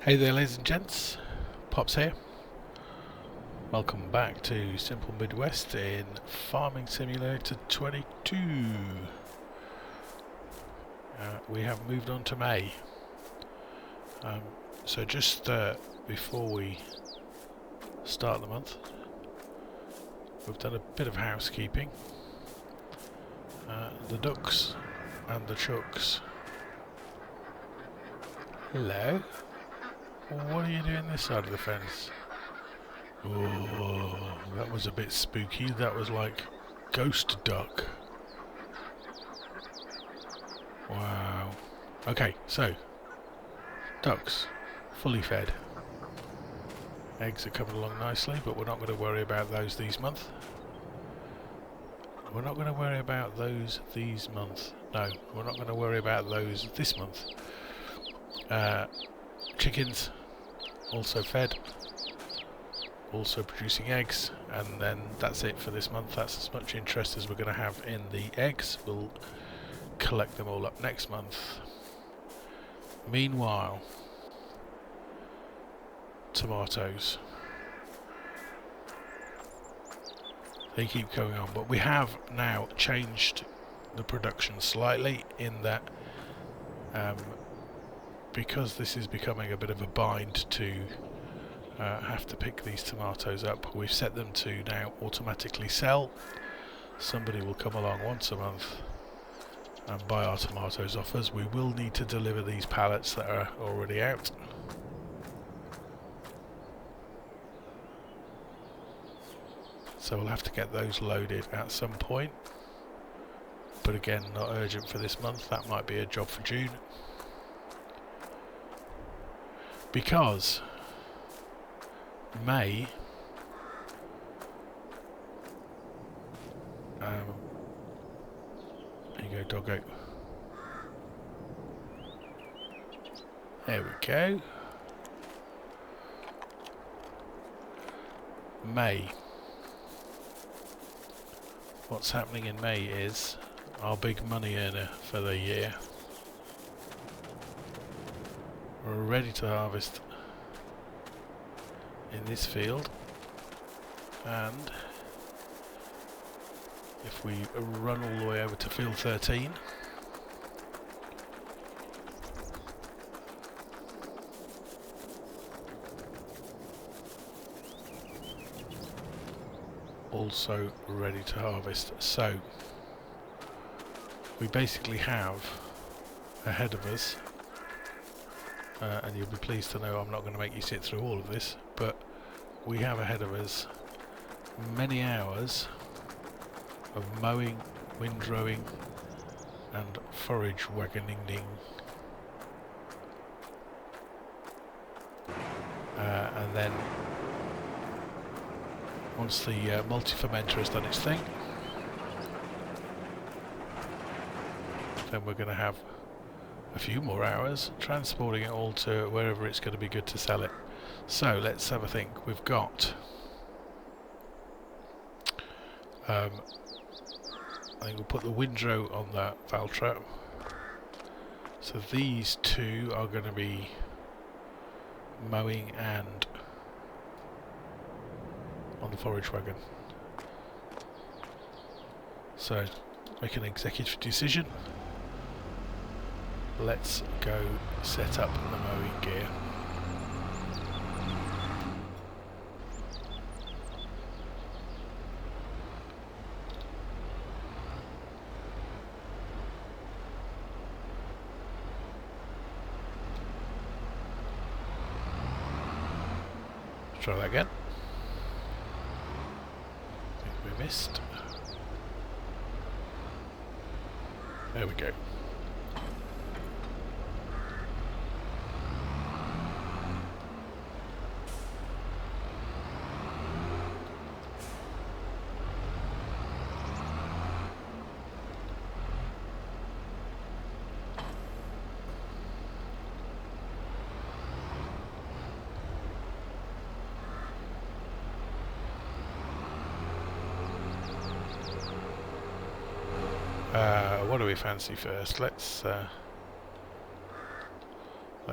Hey there ladies and gents, Pops here. Welcome back to Simple Midwest in Farming Simulator 22. We have moved on to May. So just before we start the month, we've done a bit of housekeeping. The ducks and the chucks. Hello. What are you doing this side of the fence? Oh, that was a bit spooky. That was like ghost duck. Wow. Okay, so ducks, fully fed. Eggs are coming along nicely, but we're not going to worry about those this month. We're not going to worry about those this month. No, we're not going to worry about those this month. Chickens, also fed, also producing eggs, and then that's it for this month. That's as much interest as we're going to have in the eggs. We'll collect them all up next month. Meanwhile, tomatoes, they keep going on, but we have now changed the production slightly in that because this is becoming a bit of a bind to have to pick these tomatoes up, we've set them to now automatically sell. Somebody will come along once a month and buy our tomatoes off us. We will need to deliver these pallets that are already out. So we'll have to get those loaded at some point. But again, not urgent for this month. That might be a job for June. Because May there you go, doggo. There we go. May. What's happening in May is our big money earner for the year. We're ready to harvest in this field, and if we run all the way over to field 13, also ready to harvest. So we basically have ahead of us, and you'll be pleased to know I'm not going to make you sit through all of this, but we have ahead of us many hours of mowing, windrowing and forage wagoning. And then once the multi-fermenter has done its thing, then we're going to have a few more hours transporting it all to wherever it's going to be good to sell it. So let's have a think. We've got I think we'll put the windrow on the Valtra. So these two are going to be mowing and on the forage wagon. So make an executive decision. Let's go set up the mowing gear. Try that again. I think we missed. There we go. What do we fancy first? Let's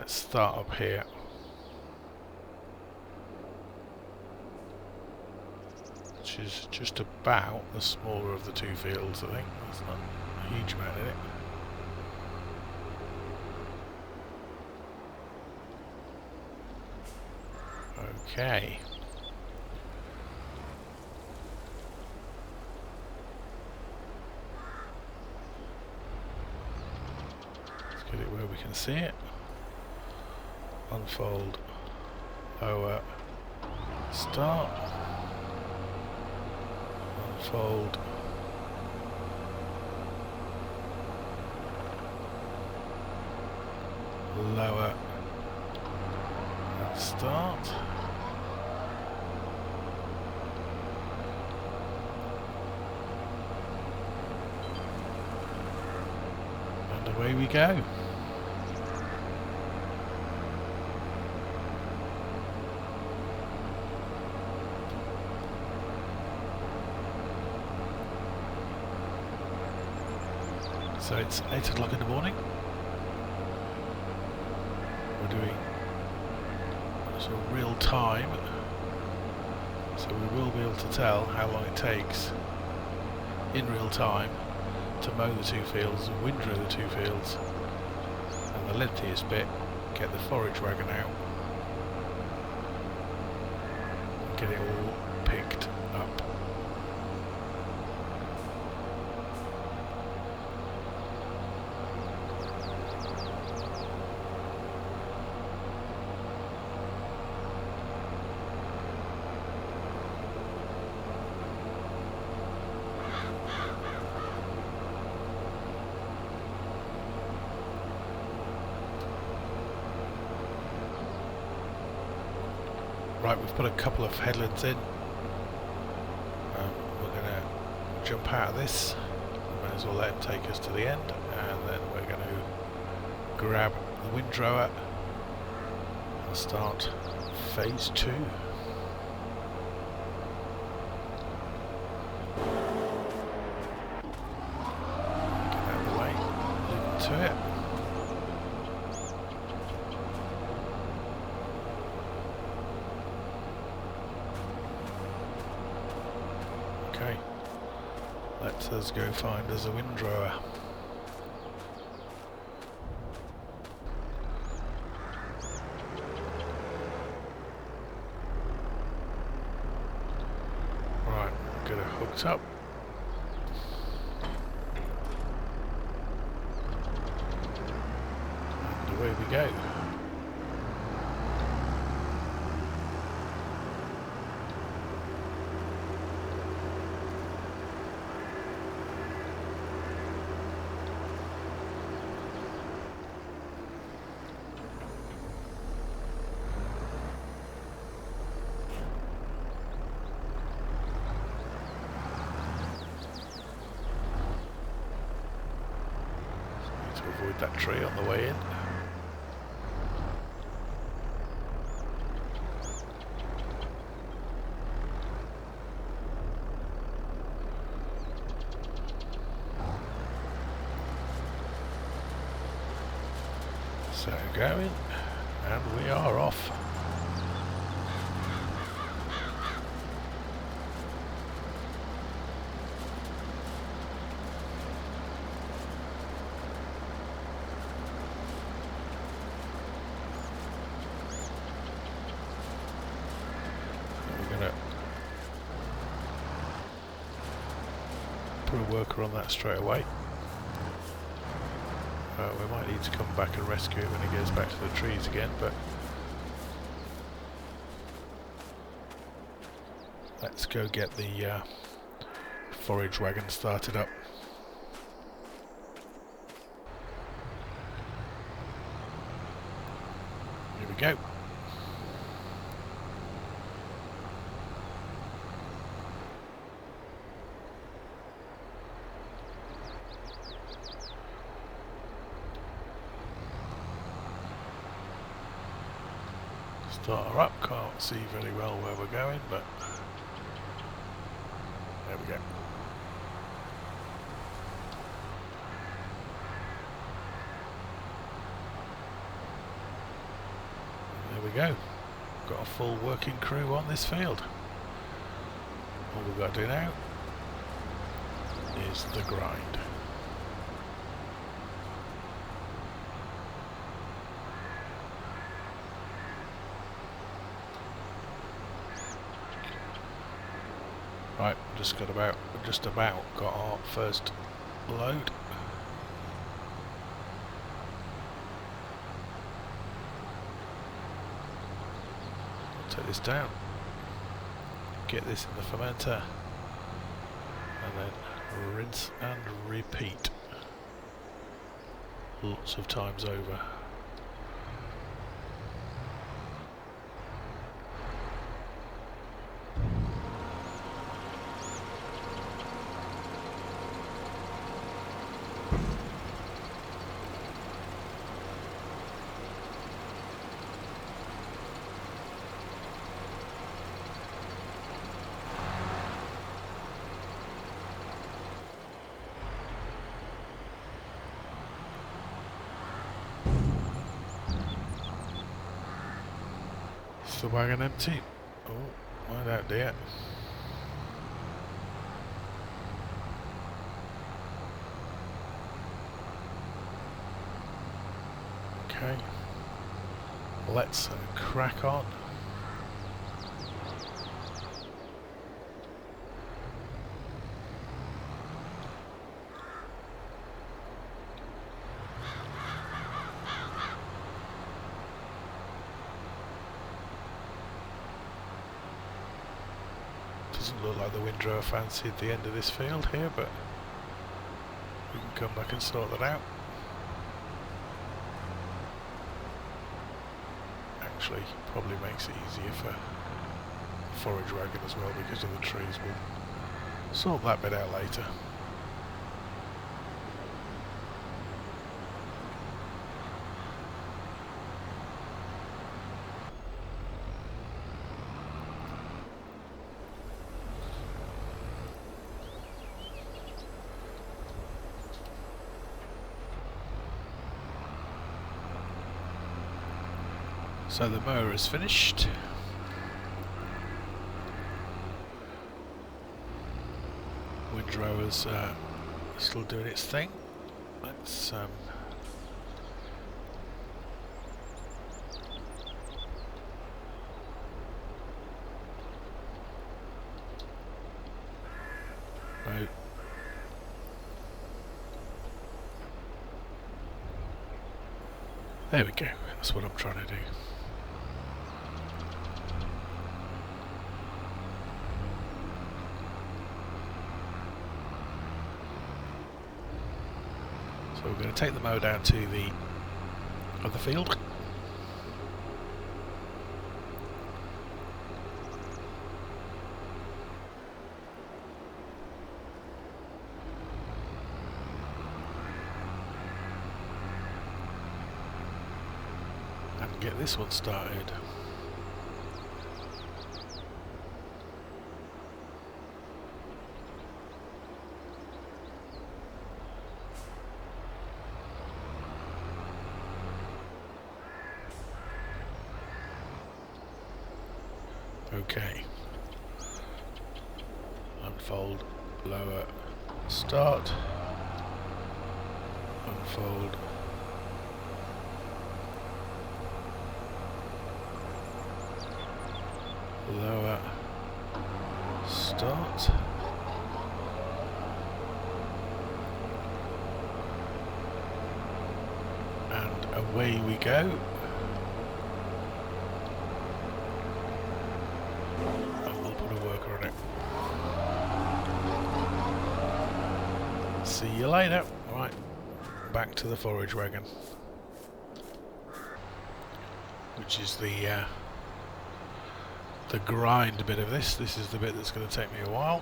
start up here. which is just about the smaller of the two fields, I think. There's not a huge amount in it. Okay. Let's get it where we can see it. Unfold, lower, start, unfold, lower, and start. And away we go. So it's 8 o'clock in the morning. We're doing sort of real time, so we will be able to tell how long it takes in real time to mow the two fields and windrow the two fields, and the lengthiest bit, get the forage wagon out and get it all picked up. Right, we've put a couple of headlands in. We're going to jump out of this. We might as well let him take us to the end, and then we're going to grab the windrower and start phase 2. Get out of the way, leave it to it. Okay, let us go find us a windrower. Right, get her hooked up. And away we go. To avoid that tree on the way in. So going, and we are off. Put a worker on that straight away. We might need to come back and rescue it when he goes back to the trees again, but let's go get the forage wagon started up. Here we go. Start her up, can't see very well where we're going, but there we go. And there we go. Got a full working crew on this field. All we've got to do now is the grind. Right, just about got our first load. Take this down, get this in the fermenter, and then rinse and repeat lots of times over. Is the wagon empty? Oh, find out, dear. Okay, let's crack on. Doesn't look like the windrower fancied the end of this field here, but we can come back and sort that out. Actually, probably makes it easier for forage wagon as well because of the trees. We'll sort that bit out later. So the mower is finished. Windrower's still doing its thing. Let's no. There we go. That's what I'm trying to do. So we're going to take the mow down to the other field. And get this one started. Okay. Unfold, lower, start. Unfold. Lower, start. And away we go. See you later. Right, back to the forage wagon, which is the grind bit of this. This is the bit that's going to take me a while,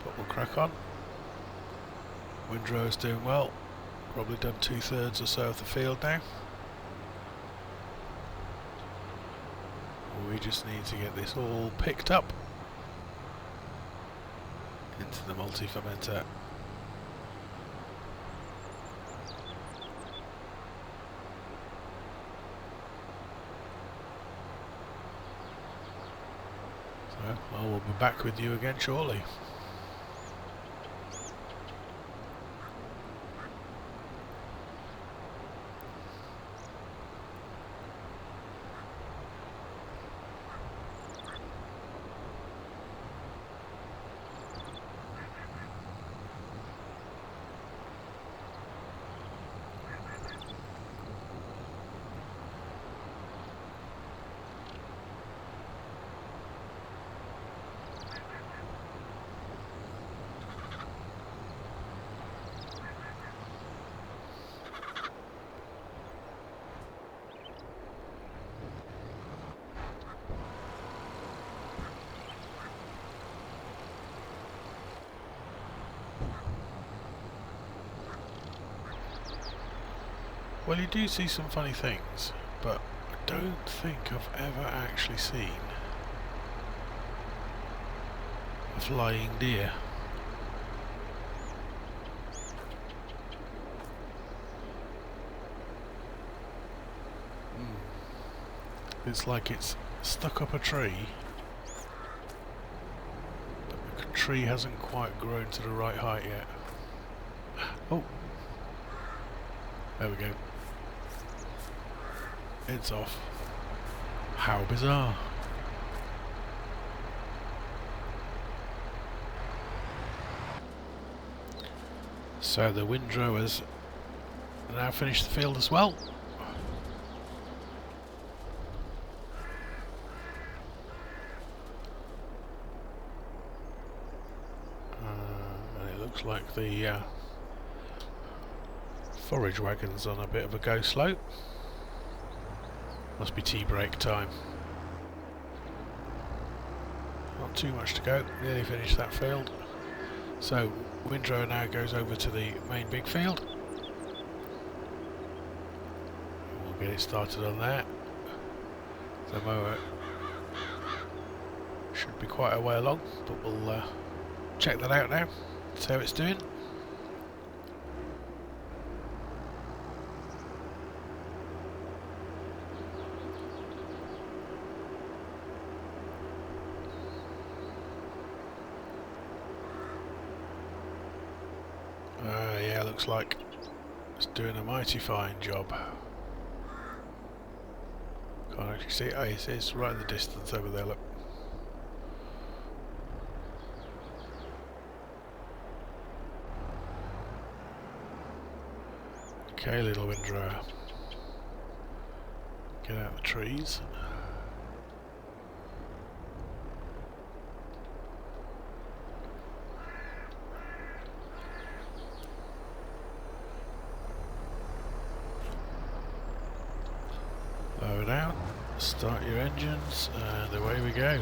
but we'll crack on. Windrower's doing well. Probably done 2/3 or so of the field now. We just need to get this all picked up into the multi-fermenter. Well, I will be back with you again shortly. Well, you do see some funny things, but I don't think I've ever actually seen a flying deer. It's like it's stuck up a tree, but the tree hasn't quite grown to the right height yet. Oh! There we go. It's off. How bizarre. So the windrow has now finished the field as well. And it looks like the forage wagon's on a bit of a go slow. Must be tea break time. Not too much to go, nearly finished that field. So windrow now goes over to the main big field. We'll get it started on there. The mower should be quite a way along, but we'll check that out now, see how it's doing. Yeah, looks like it's doing a mighty fine job. Can't actually see it. Oh, it's right in the distance over there, look. Okay, little windrower. Get out the trees. Lower down, start your engines, and away we go.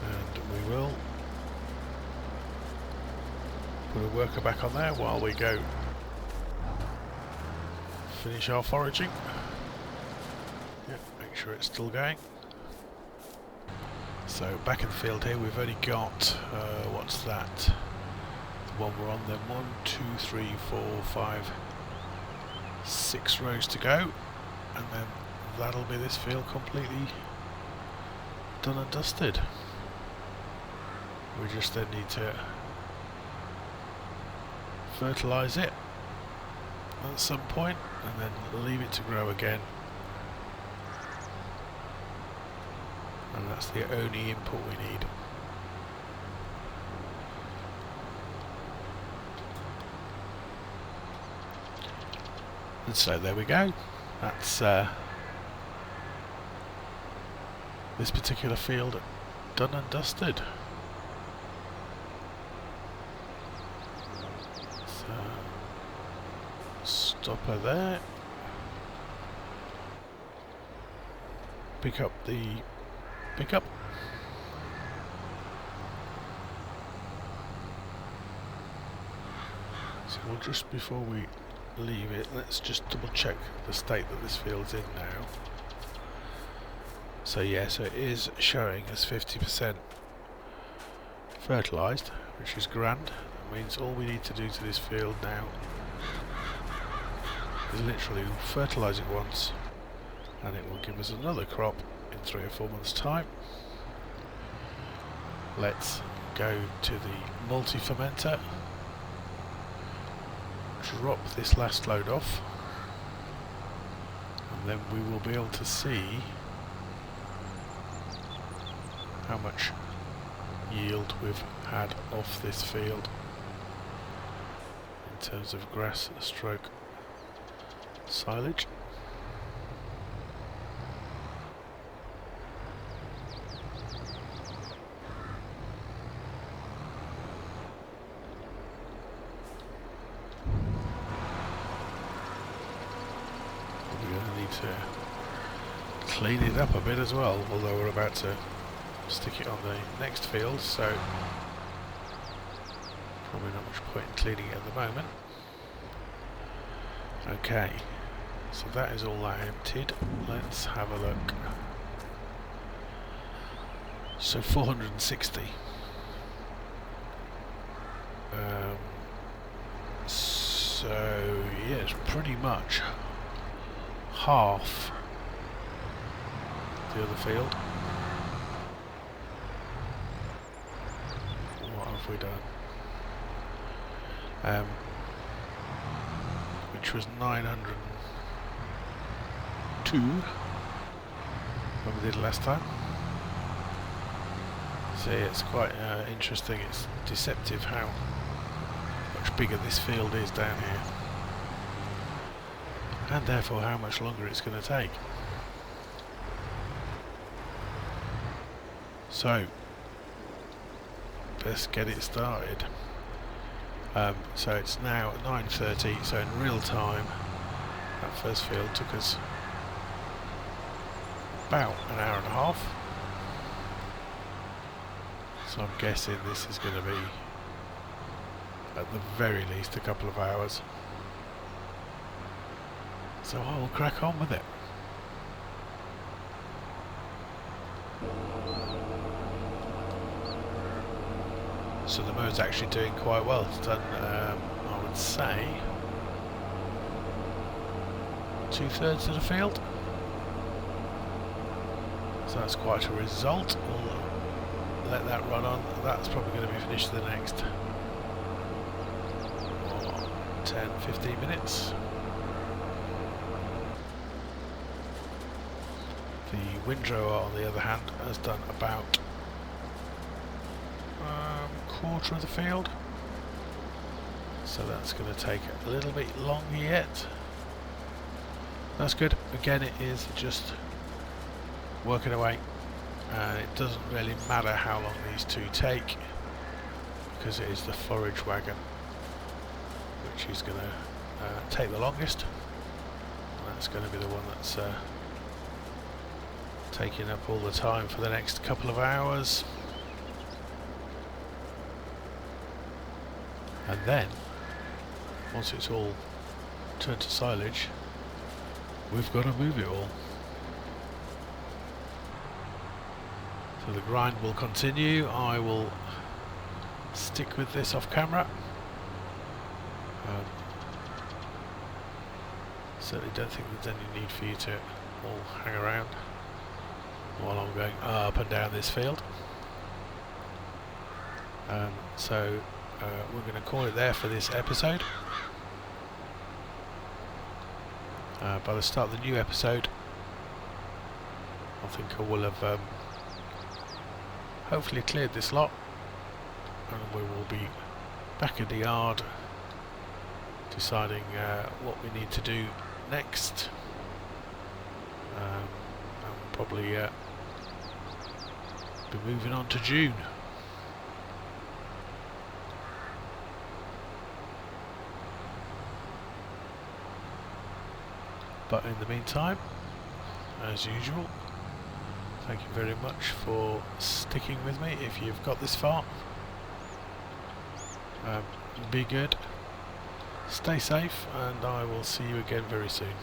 And we will put a worker back on there while we go finish our foraging. Yep, make sure it's still going. So back in the field here, we've only got, what's that? The one we're on then, 1, 2, 3, 4, 5, 6 rows to go, and then that'll be this field completely done and dusted. We just then need to fertilise it at some point, and then leave it to grow again. And that's the only input we need. And so there we go. That's this particular field done and dusted. So stop her there. Pick up the pickup. So we'll just before we leave it, let's just double check the state that this field's in now. So yeah, so it is showing as 50% fertilised, which is grand. means all we need to do to this field now is literally fertilise it once, and it will give us another crop in 3 or 4 months' time. Let's go to the multi-fermenter, drop this last load off, and then we will be able to see how much yield we've had off this field in terms of grass stroke silage. We're going to need to clean it up a bit as well, although we're about to stick it on the next field, so probably not much point in cleaning it at the moment. Okay, so that is all that emptied. Let's have a look. So 460. So yes, pretty much half the other field. What have we done? Which was 902 when we did it last time. See, it's quite interesting. It's deceptive how much bigger this field is down here, and therefore how much longer it's going to take. So let's get it started. So it's now 9:30, so in real time that first field took us about an hour and a half. So I'm guessing this is going to be at the very least a couple of hours. So I will crack on with it. So the mode's actually doing quite well. It's done, I would say, 2/3 of the field. So that's quite a result. We'll let that run on. That's probably going to be finished in the next 10-15 minutes. The windrower, on the other hand, has done about quarter of the field, so that's going to take a little bit longer yet. That's good. Again, it is just working away, and it doesn't really matter how long these two take, because it is the forage wagon which is going to take the longest, and that's going to be the one that's taking up all the time for the next couple of hours. And then, once it's all turned to silage, we've got to move it all. So the grind will continue. I will stick with this off camera. Certainly don't think there's any need for you to all hang around while I'm going up and down this field. So we're going to call it there for this episode. By the start of the new episode, I think I will have hopefully cleared this lot, and we will be back in the yard deciding what we need to do next. And probably be moving on to June. But in the meantime, as usual, thank you very much for sticking with me if you've got this far. Be good, stay safe, and I will see you again very soon.